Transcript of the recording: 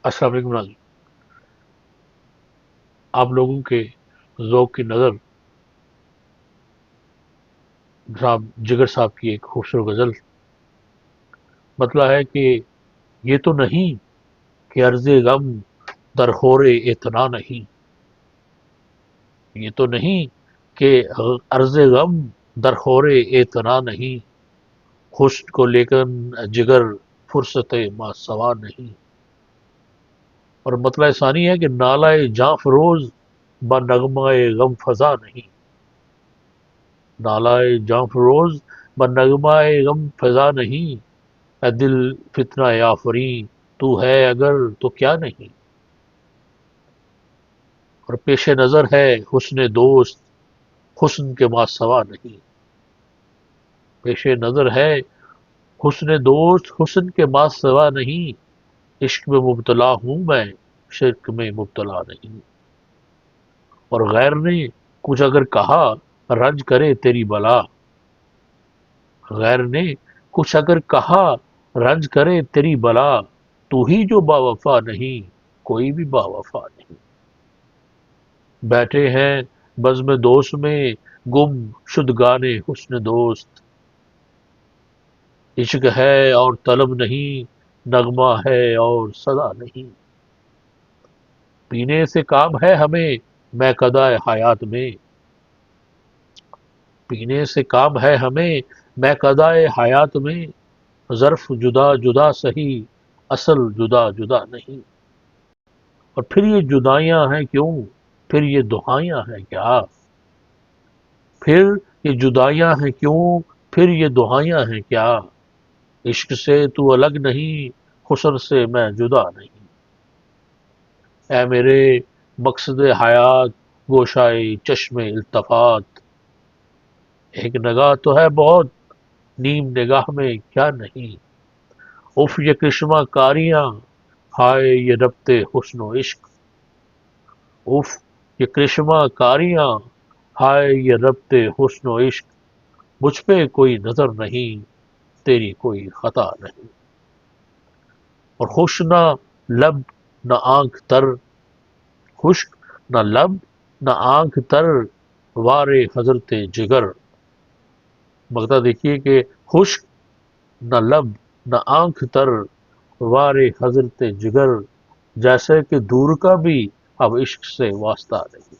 السلام علیکم ناظرین، آپ لوگوں کے ذوق کی نظر صاحب جگر صاحب کی ایک خوبصورت غزل مطلع ہے کہ یہ تو نہیں کہ عرض غم در خور اعتنا نہیں، یہ تو نہیں کہ عرض غم در خور اعتنا نہیں، حسن کو لیکن جگر فرصت ماسوا نہیں۔ اور مطلع ثانی ہے کہ نالہ جاں فروز با نغمہ غم فضا نہیں، نالہ جاں فروز با نغمہ غم فضا نہیں، اے دل فتنہ آفریں تو ہے اگر تو کیا نہیں۔ اور پیش نظر ہے حسن دوست حسن کے ماں سوا نہیں، پیش نظر ہے حسن دوست حسن کے ماں سوا نہیں، عشق میں مبتلا ہوں میں شرک میں مبتلا نہیں۔ اور غیر نے کچھ اگر کہا رنج کرے تیری بلا، غیر نے کچھ اگر کہا رنج کرے تیری بلا، تو ہی جو با وفا نہیں کوئی بھی با وفا نہیں۔ بیٹھے ہیں بزم دوست میں گم شدگان حسن دوست، عشق ہے اور طلب نہیں نغمہ ہے اور صدا نہیں۔ پینے سے کام ہے ہمیں میں قضائے حیات میں، پینے سے کام ہے ہمیں میں قضائے حیات میں، ظرف جدا جدا سہی اصل جدا جدا نہیں۔ اور پھر یہ جدائیاں ہیں کیوں پھر یہ دہائیاں ہیں کیا، پھر یہ جدائیاں ہیں کیوں پھر یہ دہائیاں ہیں کیا، عشق سے تو الگ نہیں حسن سے میں جدا نہیں۔ اے میرے مقصد حیات گوشائے چشم التفات، ایک نگاہ تو ہے بہت نیم نگاہ میں کیا نہیں۔ اف یہ کرشمہ کاریاں ہائے یہ ربط حسن و عشق، اف یہ کرشمہ کاریاں ہائے یہ ربط حسن و عشق، مجھ پہ کوئی نظر نہیں تیری کوئی خطا نہیں۔ اور خوش نہ لب نہ آنکھ تر، خشک نہ لب نہ آنکھ تر وار حضرت جگر، مقطع دیکھیے کہ خشک نہ لب نہ آنکھ تر وار حضرت جگر، جیسے کہ دور کا بھی اب عشق سے واسطہ نہیں۔